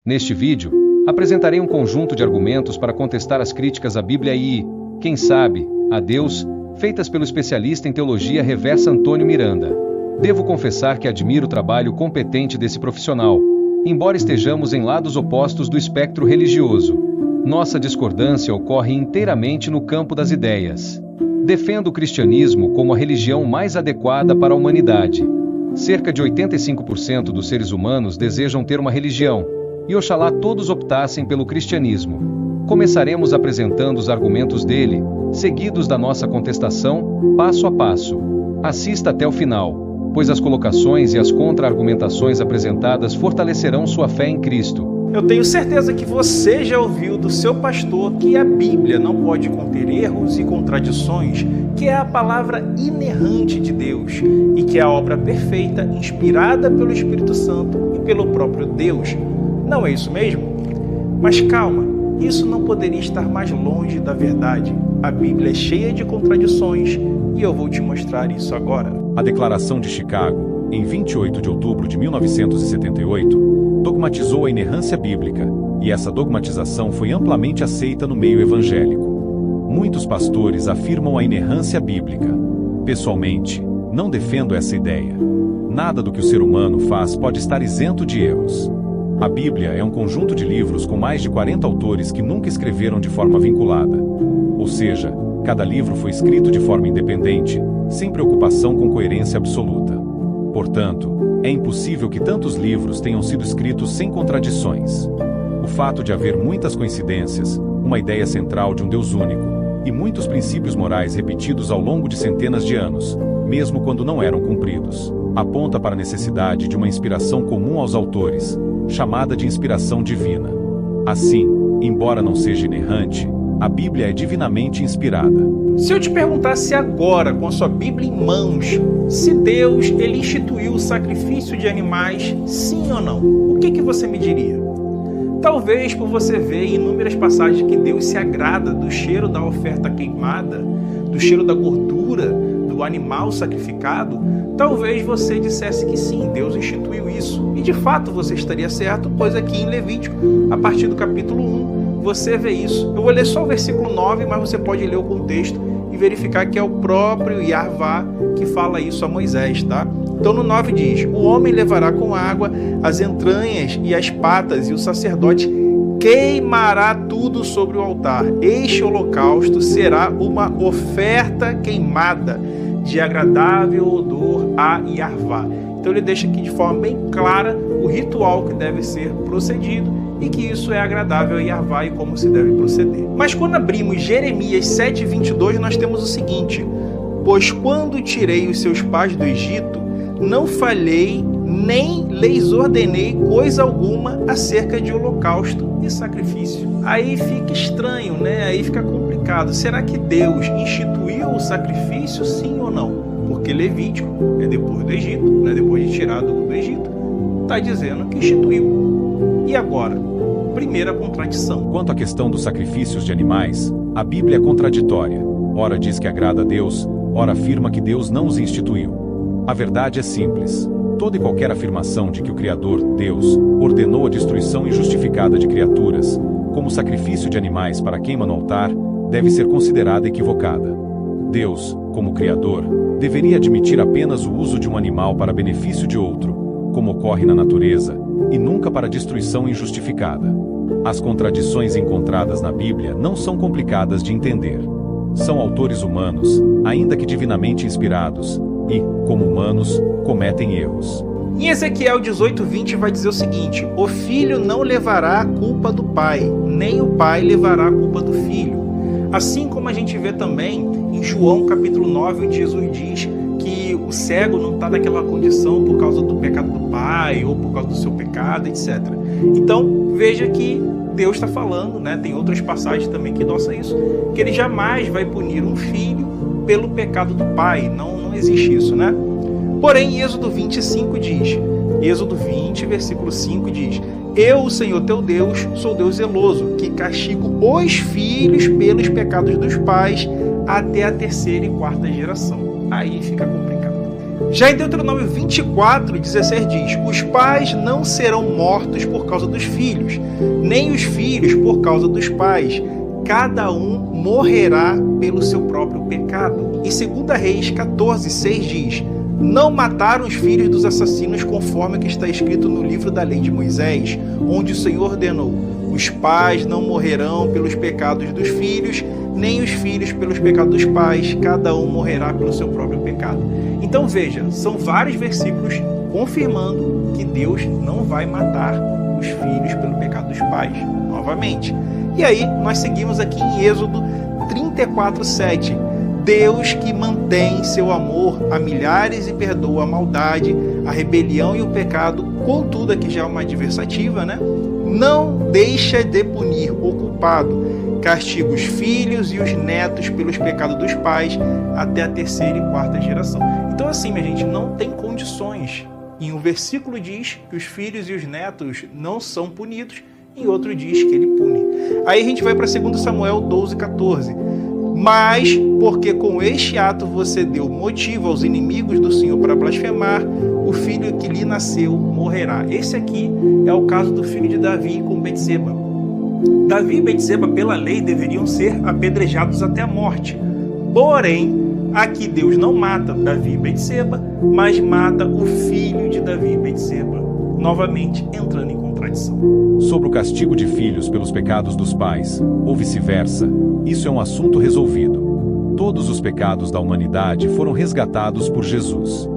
Neste vídeo, apresentarei um conjunto de argumentos para contestar as críticas à Bíblia e, quem sabe, a Deus, feitas pelo especialista em teologia reversa Antônio Miranda. Devo confessar que admiro o trabalho competente desse profissional, embora estejamos em lados opostos do espectro religioso. Nossa discordância ocorre inteiramente no campo das ideias. Defendo o cristianismo como a religião mais adequada para a humanidade. Cerca de 85% dos seres humanos desejam ter uma religião, e oxalá todos optassem pelo cristianismo. Começaremos apresentando os argumentos dele, seguidos da nossa contestação, passo a passo. Assista até o final, pois as colocações e as contra-argumentações apresentadas fortalecerão sua fé em Cristo. Eu tenho certeza que você já ouviu do seu pastor que a Bíblia não pode conter erros e contradições, que é a palavra inerrante de Deus e que é a obra perfeita, inspirada pelo Espírito Santo e pelo próprio Deus. Não é isso mesmo? Mas calma, isso não poderia estar mais longe da verdade. A Bíblia é cheia de contradições e eu vou te mostrar isso agora. A Declaração de Chicago, em 28 de outubro de 1978, dogmatizou a inerrância bíblica, e essa dogmatização foi amplamente aceita no meio evangélico. Muitos pastores afirmam a inerrância bíblica. Pessoalmente, não defendo essa ideia. Nada do que o ser humano faz pode estar isento de erros. A Bíblia é um conjunto de livros com mais de 40 autores que nunca escreveram de forma vinculada. Ou seja, cada livro foi escrito de forma independente, sem preocupação com coerência absoluta. Portanto, é impossível que tantos livros tenham sido escritos sem contradições. O fato de haver muitas coincidências, uma ideia central de um Deus único, e muitos princípios morais repetidos ao longo de centenas de anos, mesmo quando não eram cumpridos, aponta para a necessidade de uma inspiração comum aos autores, chamada de inspiração divina. Assim, embora não seja inerrante, a Bíblia é divinamente inspirada. Se eu te perguntasse agora, com a sua Bíblia em mãos, se Deus ele instituiu o sacrifício de animais, sim ou não, o que você me diria? Talvez por você ver em inúmeras passagens que Deus se agrada do cheiro da oferta queimada, do cheiro da gordura do animal sacrificado, talvez você dissesse que sim, Deus instituiu isso. E de fato você estaria certo, pois aqui em Levítico, a partir do capítulo 1, você vê isso. Eu vou ler só o versículo 9, mas você pode ler o contexto e verificar que é o próprio Yahavá que fala isso a Moisés, tá? Então no 9 diz: o homem levará com água as entranhas e as patas, e o sacerdote queimará tudo sobre o altar. Este holocausto será uma oferta queimada de agradável odor a Yahavá. Então ele deixa aqui de forma bem clara o ritual que deve ser procedido e que isso é agradável a Yahavá e como se deve proceder. Mas quando abrimos Jeremias 7:22, nós temos o seguinte: pois quando tirei os seus pais do Egito, não falhei nem lhes ordenei coisa alguma acerca de holocausto e sacrifício. Aí fica estranho, né? Aí fica complicado. Será que Deus instituiu o sacrifício, sim ou não? Porque Levítico é depois do Egito, né? Depois de tirado do Egito, está dizendo que instituiu. E agora? Primeira contradição. Quanto à questão dos sacrifícios de animais, a Bíblia é contraditória. Ora diz que agrada a Deus, ora afirma que Deus não os instituiu. A verdade é simples. Toda e qualquer afirmação de que o Criador, Deus, ordenou a destruição injustificada de criaturas, como sacrifício de animais para queima no altar, deve ser considerada equivocada. Deus, como Criador, deveria admitir apenas o uso de um animal para benefício de outro, como ocorre na natureza, e nunca para destruição injustificada. As contradições encontradas na Bíblia não são complicadas de entender. São autores humanos, ainda que divinamente inspirados, e, como humanos, cometem erros. Em Ezequiel 18:20 vai dizer o seguinte: o filho não levará a culpa do pai, nem o pai levará a culpa do filho. Assim como a gente vê também em João capítulo 9, onde Jesus diz que o cego não está naquela condição por causa do pecado do pai, ou por causa do seu pecado, etc. Então, veja que Deus está falando, né? Tem outras passagens também que mostram isso, que ele jamais vai punir um filho pelo pecado do pai. Não existe isso, né? Porém, Êxodo 25 diz, Êxodo 20, versículo 5 diz: eu, o Senhor teu Deus, sou Deus zeloso, que castigo os filhos pelos pecados dos pais até a 3ª e 4ª geração. Aí fica complicado. Já em Deuteronômio 24:16 diz: os pais não serão mortos por causa dos filhos, nem os filhos por causa dos pais. Cada um morrerá pelo seu próprio pecado. E 2 Reis 14:6 diz: não mataram os filhos dos assassinos conforme o que está escrito no livro da lei de Moisés, onde o Senhor ordenou: os pais não morrerão pelos pecados dos filhos, nem os filhos pelos pecados dos pais, cada um morrerá pelo seu próprio pecado. Então veja, são vários versículos confirmando que Deus não vai matar os filhos pelo pecado dos pais, novamente. E aí nós seguimos aqui em Êxodo 34:7. Deus que mantém seu amor a milhares e perdoa a maldade, a rebelião e o pecado, contudo aqui já é uma adversativa, né? Não deixa de punir o culpado, castiga os filhos e os netos pelos pecados dos pais até a 3ª e 4ª geração. Então assim, minha gente, não tem condições. Em um versículo diz que os filhos e os netos não são punidos, em outro diz que ele pune. Aí a gente vai para 2 Samuel 12:14. Mas, porque com este ato você deu motivo aos inimigos do Senhor para blasfemar, o filho que lhe nasceu morrerá. Esse aqui é o caso do filho de Davi com Betseba. Davi e Betseba, pela lei, deveriam ser apedrejados até a morte. Porém, aqui Deus não mata Davi e Betseba, mas mata o filho de Davi e Betseba, novamente entrando em contradição. Sobre o castigo de filhos pelos pecados dos pais, ou vice-versa, isso é um assunto resolvido. Todos os pecados da humanidade foram resgatados por Jesus.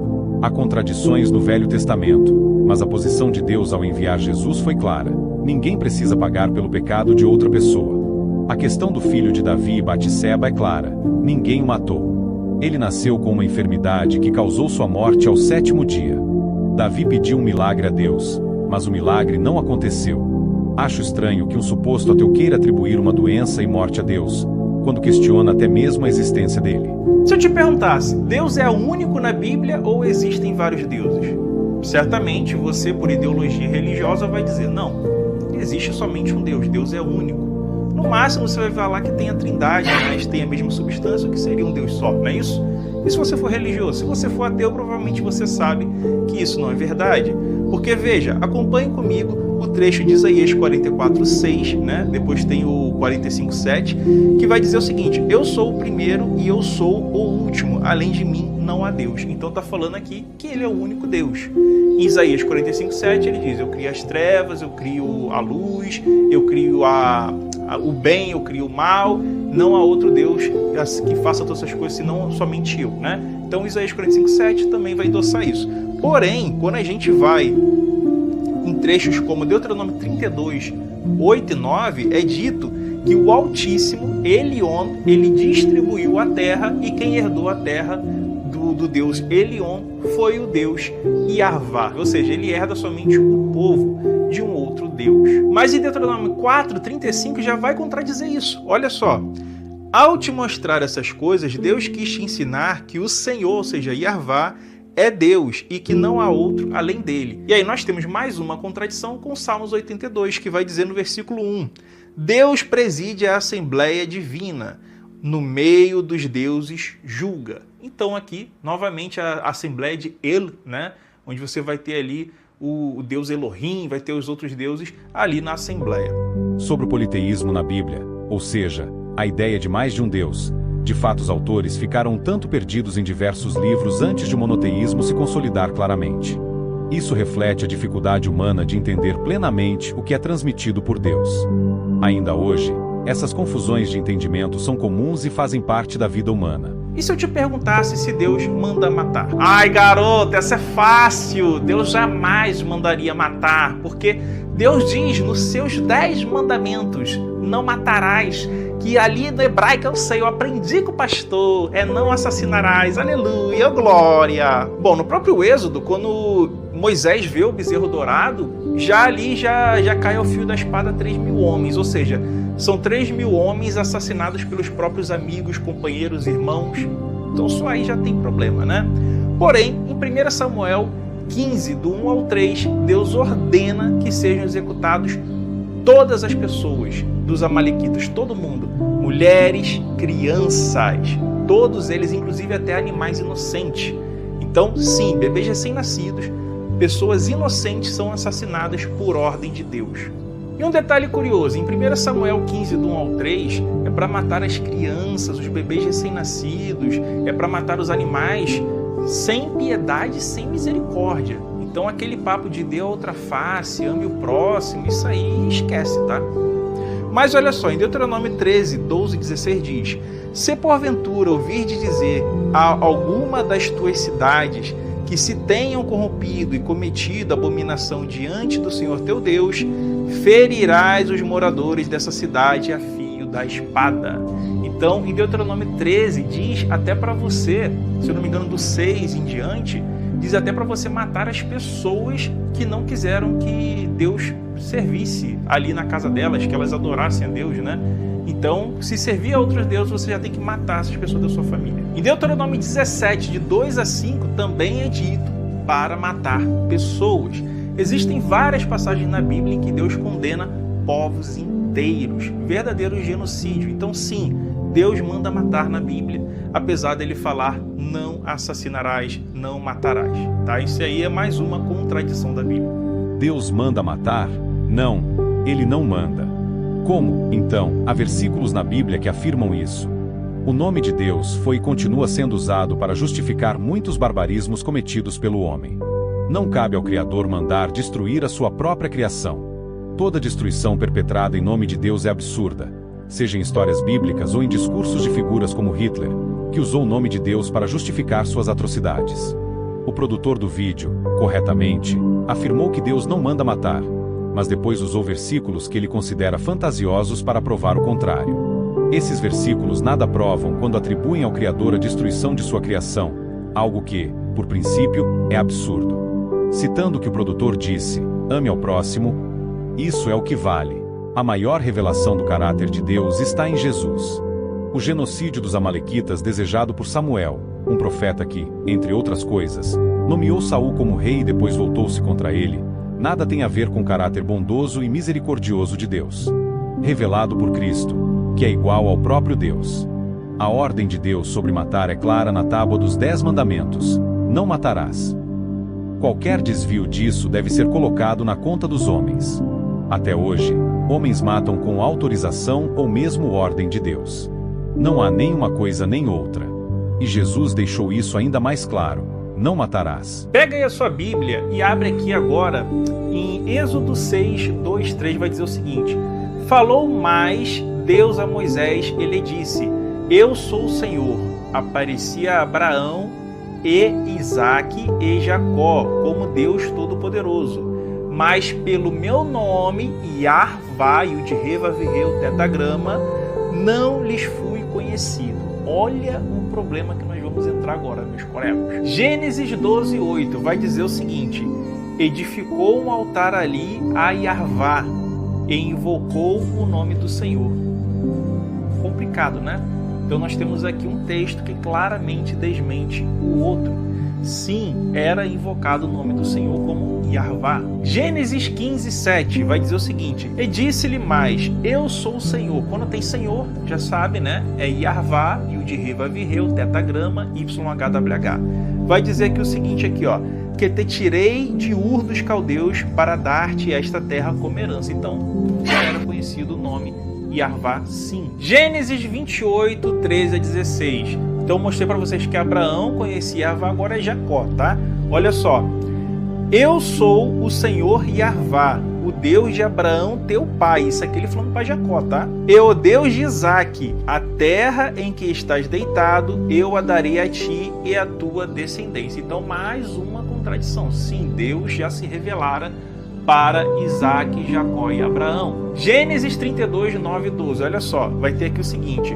Há contradições no Velho Testamento, mas a posição de Deus ao enviar Jesus foi clara: ninguém precisa pagar pelo pecado de outra pessoa. A questão do filho de Davi e Batseba é clara: ninguém o matou. Ele nasceu com uma enfermidade que causou sua morte ao 7º dia. Davi pediu um milagre a Deus, mas o milagre não aconteceu. Acho estranho que um suposto ateu queira atribuir uma doença e morte a Deus, quando questiona até mesmo a existência dele. Se eu te perguntasse, Deus é o único na Bíblia ou existem vários deuses? Certamente você, por ideologia religiosa, vai dizer: não, existe somente um Deus, Deus é único. No máximo você vai falar que tem a Trindade, mas tem a mesma substância, o que seria um Deus só, não é isso? E se você for religioso? Se você for ateu, provavelmente você sabe que isso não é verdade. Porque veja, acompanhe comigo o trecho de Isaías 44:6, né? Depois tem o 45:7, que vai dizer o seguinte: eu sou o primeiro e eu sou o último, além de mim não há Deus. Então está falando aqui que ele é o único Deus. Em Isaías 45:7 ele diz: eu crio as trevas, eu crio a luz, eu crio o bem, eu crio o mal, não há outro Deus que faça todas essas coisas senão somente eu, né? Então Isaías 45:7 também vai endossar isso. Porém, quando a gente vai em trechos como Deuteronômio 32:8 e 9, é dito que o Altíssimo, Elion, ele distribuiu a terra, e quem herdou a terra do Deus Elion foi o Deus Yarvá, ou seja, ele herda somente o povo de um outro Deus. Mas em Deuteronômio 4:35 já vai contradizer isso. Olha só: ao te mostrar essas coisas, Deus quis te ensinar que o Senhor, ou seja, Yarvá, é Deus e que não há outro além dele. E aí nós temos mais uma contradição com Salmos 82, que vai dizer no versículo 1: Deus preside a Assembleia Divina, no meio dos deuses julga. Então aqui, novamente, a Assembleia de El, né? Onde você vai ter ali o Deus Elohim, vai ter os outros deuses ali na Assembleia. Sobre o politeísmo na Bíblia, ou seja, a ideia de mais de um Deus, de fato os autores ficaram tanto perdidos em diversos livros antes de o monoteísmo se consolidar claramente. Isso reflete a dificuldade humana de entender plenamente o que é transmitido por Deus. Ainda hoje, essas confusões de entendimento são comuns e fazem parte da vida humana. E se eu te perguntasse se Deus manda matar? Ai, garoto, essa é fácil. Deus jamais mandaria matar, porque Deus diz nos seus 10 mandamentos: não matarás, que ali no hebraico eu sei, eu aprendi com o pastor, é não assassinarás, aleluia, glória. Bom, no próprio Êxodo, quando Moisés vê o bezerro dourado, já cai ao fio da espada 3.000 homens, ou seja, são 3.000 homens assassinados pelos próprios amigos, companheiros, irmãos. Então só aí já tem problema, né? Porém, em 1 Samuel 15, do 1 ao 3, Deus ordena que sejam executados todas as pessoas dos amalequitas, todo mundo, mulheres, crianças, todos eles, inclusive até animais inocentes. Então, sim, bebês recém-nascidos, pessoas inocentes são assassinadas por ordem de Deus. E um detalhe curioso, em 1 Samuel 15, do 1 ao 3, é para matar as crianças, os bebês recém-nascidos, é para matar os animais sem piedade, sem misericórdia. Então aquele papo de dê a outra face, ame o próximo, isso aí esquece, tá? Mas olha só, em Deuteronômio 13, 12 e 16 diz: se porventura ouvirdes dizer a alguma das tuas cidades que se tenham corrompido e cometido abominação diante do Senhor teu Deus, ferirás os moradores dessa cidade a fio da espada. Então, em Deuteronômio 13, diz até para você, se eu não me engano, do 6 em diante, diz até para você matar as pessoas que não quiseram que Deus servisse ali na casa delas, que elas adorassem a Deus, né? Então, se servir a outros deuses, você já tem que matar essas pessoas da sua família. Em Deuteronômio 17, de 2 a 5, também é dito para matar pessoas. Existem várias passagens na Bíblia em que Deus condena povos inteiros, verdadeiro genocídio. Então, sim, Deus manda matar na Bíblia, apesar dele falar não assassinarás, não matarás. Tá? Isso aí é mais uma contradição da Bíblia. Deus manda matar? Não, ele não manda. Como, então, há versículos na Bíblia que afirmam isso? O nome de Deus foi e continua sendo usado para justificar muitos barbarismos cometidos pelo homem. Não cabe ao Criador mandar destruir a sua própria criação. Toda destruição perpetrada em nome de Deus é absurda, seja em histórias bíblicas ou em discursos de figuras como Hitler, que usou o nome de Deus para justificar suas atrocidades. O produtor do vídeo, corretamente, afirmou que Deus não manda matar, mas depois usou versículos que ele considera fantasiosos para provar o contrário. Esses versículos nada provam quando atribuem ao Criador a destruição de sua criação, algo que, por princípio, é absurdo. Citando o que o produtor disse, ame ao próximo, isso é o que vale. A maior revelação do caráter de Deus está em Jesus. O genocídio dos amalequitas desejado por Samuel, um profeta que, entre outras coisas, nomeou Saul como rei e depois voltou-se contra ele, nada tem a ver com o caráter bondoso e misericordioso de Deus, revelado por Cristo, que é igual ao próprio Deus. A ordem de Deus sobre matar é clara na tábua dos 10 mandamentos: não matarás. Qualquer desvio disso deve ser colocado na conta dos homens. Até hoje, homens matam com autorização ou mesmo ordem de Deus. Não há nem uma coisa nem outra. E Jesus deixou isso ainda mais claro: não matarás. Pega aí a sua Bíblia e abre aqui agora em Êxodo 6, 2, 3, vai dizer o seguinte: falou mais Deus a Moisés, ele disse: eu sou o Senhor. Aparecia a Abraão e Isaque e Jacó como Deus Todo-Poderoso, mas pelo meu nome, Yarvá, e o de Revavirrei, o tetagrama, não lhes fui conhecido. Olha o problema que nós vamos entrar agora, meus colegas. Gênesis 12, 8 vai dizer o seguinte: edificou um altar ali a Yarvá e invocou o nome do Senhor. Complicado, né? Então nós temos aqui um texto que claramente desmente o outro. Sim, era invocado o nome do Senhor como Yarvá. Gênesis 15, 7 vai dizer o seguinte: e disse-lhe mais, eu sou o Senhor. Quando tem Senhor, já sabe, né? É Yarvá, e o de Revavirrei, o tetagrama, YHWH. Vai dizer aqui o seguinte aqui, ó: que te tirei de Ur dos Caldeus para dar-te esta terra como herança. Então, já era conhecido o nome Yarvá, sim. Gênesis 28, 13 a 16. Então, eu mostrei para vocês que Abraão conhecia Yarvá, agora é Jacó, tá? Olha só. Eu sou o Senhor Yarvá, o Deus de Abraão, teu pai. Isso aqui ele falando para Jacó, tá? E o Deus de Isaque, a terra em que estás deitado, eu a darei a ti e a tua descendência. Então, mais uma contradição. Sim, Deus já se revelara para Isaque, Jacó e Abraão. Gênesis 32, 9 e 12. Olha só, vai ter aqui o seguinte: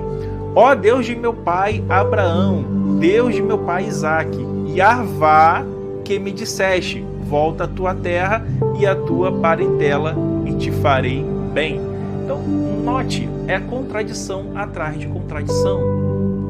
ó Deus de meu pai Abraão, Deus de meu pai Isaque, Yarvá, que me disseste, volta à tua terra e à tua parentela e te farei bem. Então, note, é contradição atrás de contradição.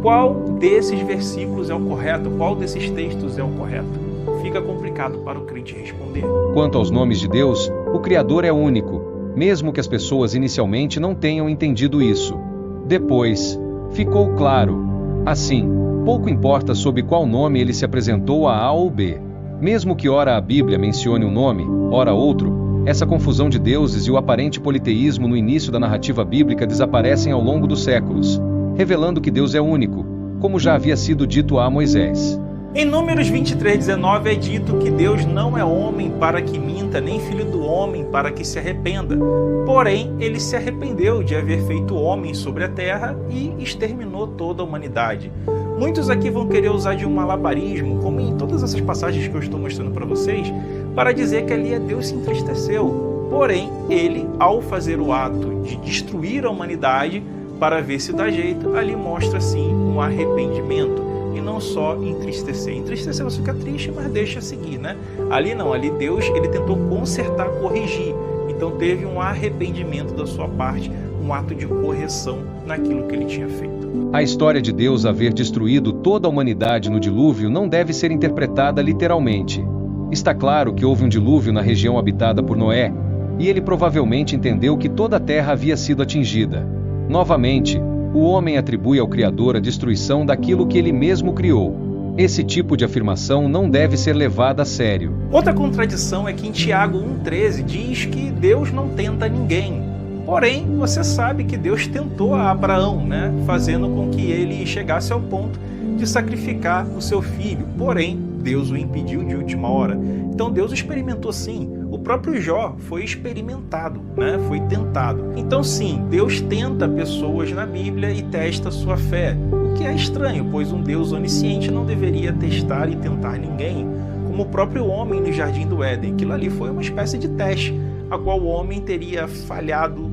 Qual desses versículos é o correto? Qual desses textos é o correto? Fica complicado para o crente responder. Quanto aos nomes de Deus, o Criador é único, mesmo que as pessoas inicialmente não tenham entendido isso. Depois, ficou claro. Assim, pouco importa sob qual nome ele se apresentou a A ou B. Mesmo que ora a Bíblia mencione um nome, ora outro, essa confusão de deuses e o aparente politeísmo no início da narrativa bíblica desaparecem ao longo dos séculos, revelando que Deus é único, como já havia sido dito a Moisés. Em Números 23:19 é dito que Deus não é homem para que minta, nem filho do homem para que se arrependa. Porém, ele se arrependeu de haver feito homem sobre a terra e exterminou toda a humanidade. Muitos aqui vão querer usar de um malabarismo, como em todas essas passagens que eu estou mostrando para vocês, para dizer que ali Deus se entristeceu. Porém, ele, ao fazer o ato de destruir a humanidade para ver se dá jeito, ali mostra sim um arrependimento. E não só entristecer. Entristecer você fica triste, mas deixa seguir, né? Ali não, ali Deus ele tentou consertar, corrigir. Então teve um arrependimento da sua parte, um ato de correção naquilo que ele tinha feito. A história de Deus haver destruído toda a humanidade no dilúvio não deve ser interpretada literalmente. Está claro que houve um dilúvio na região habitada por Noé, e ele provavelmente entendeu que toda a terra havia sido atingida. Novamente, o homem atribui ao Criador a destruição daquilo que ele mesmo criou. Esse tipo de afirmação não deve ser levada a sério. Outra contradição é que em Tiago 1,13 diz que Deus não tenta ninguém. Porém, você sabe que Deus tentou a Abraão, né? Fazendo com que ele chegasse ao ponto de sacrificar o seu filho. Porém, Deus o impediu de última hora. Então Deus experimentou sim. O próprio Jó foi experimentado, né? Foi tentado. Então sim, Deus tenta pessoas na Bíblia e testa sua fé. O que é estranho, pois um Deus onisciente não deveria testar e tentar ninguém, como o próprio homem no Jardim do Éden. Aquilo ali foi uma espécie de teste, a qual o homem teria falhado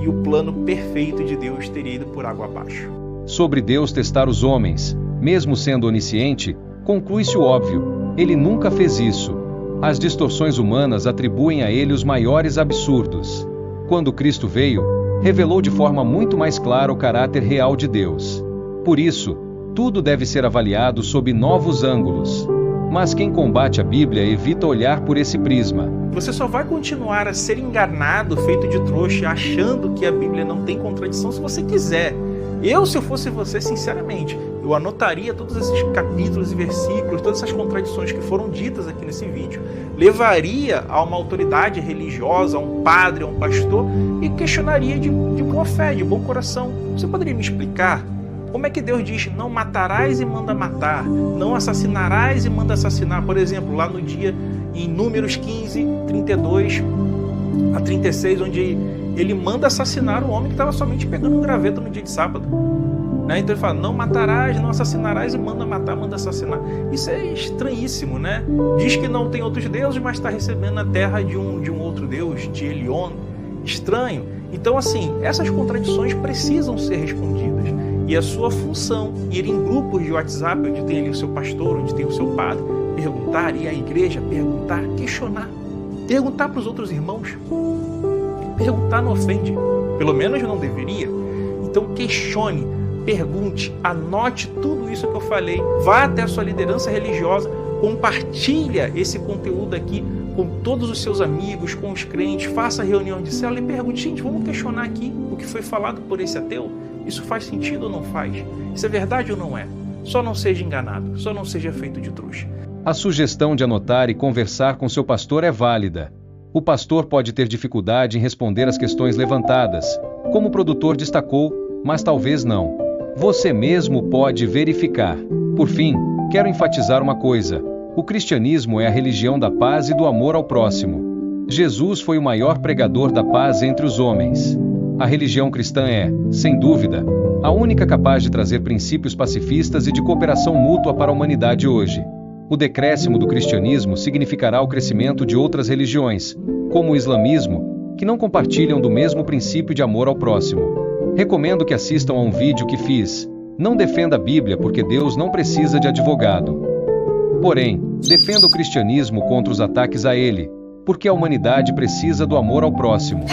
e o plano perfeito de Deus teria ido por água abaixo. Sobre Deus testar os homens, mesmo sendo onisciente, conclui-se o óbvio: ele nunca fez isso. As distorções humanas atribuem a ele os maiores absurdos. Quando Cristo veio, revelou de forma muito mais clara o caráter real de Deus. Por isso, tudo deve ser avaliado sob novos ângulos. Mas quem combate a Bíblia evita olhar por esse prisma. Você só vai continuar a ser enganado, feito de trouxa, achando que a Bíblia não tem contradição se você quiser. Se eu fosse você, sinceramente, eu anotaria todos esses capítulos e versículos, todas essas contradições que foram ditas aqui nesse vídeo, levaria a uma autoridade religiosa, a um padre, a um pastor, e questionaria de boa fé, de bom coração. Você poderia me explicar como é que Deus diz: não matarás e manda matar, não assassinarás e manda assassinar? Por exemplo, lá no dia, em Números 15, 32 a 36, onde ele manda assassinar o homem que estava somente pegando um graveto no dia de sábado. Né? Então ele fala: não matarás, não assassinarás e manda matar, manda assassinar. Isso é estranhíssimo, né? Diz que não tem outros deuses, mas está recebendo a terra de um outro deus, de Elion. Estranho. Então, assim, essas contradições precisam ser respondidas. E a sua função, ir em grupos de WhatsApp, onde tem ali o seu pastor, onde tem o seu padre, perguntar, ir à igreja, perguntar, questionar. Perguntar para os outros irmãos. Perguntar não ofende. Pelo menos não deveria. Então questione, pergunte, anote tudo isso que eu falei. Vá até a sua liderança religiosa, compartilha esse conteúdo aqui com todos os seus amigos, com os crentes, faça reunião de célula e pergunte: gente, vamos questionar aqui o que foi falado por esse ateu? Isso faz sentido ou não faz? Isso é verdade ou não é? Só não seja enganado, só não seja feito de trouxa. A sugestão de anotar e conversar com seu pastor é válida. O pastor pode ter dificuldade em responder às questões levantadas, como o produtor destacou, mas talvez não. Você mesmo pode verificar. Por fim, quero enfatizar uma coisa: o cristianismo é a religião da paz e do amor ao próximo. Jesus foi o maior pregador da paz entre os homens. A religião cristã é, sem dúvida, a única capaz de trazer princípios pacifistas e de cooperação mútua para a humanidade hoje. O decréscimo do cristianismo significará o crescimento de outras religiões, como o islamismo, que não compartilham do mesmo princípio de amor ao próximo. Recomendo que assistam a um vídeo que fiz. Não defenda a Bíblia porque Deus não precisa de advogado. Porém, defenda o cristianismo contra os ataques a ele, porque a humanidade precisa do amor ao próximo.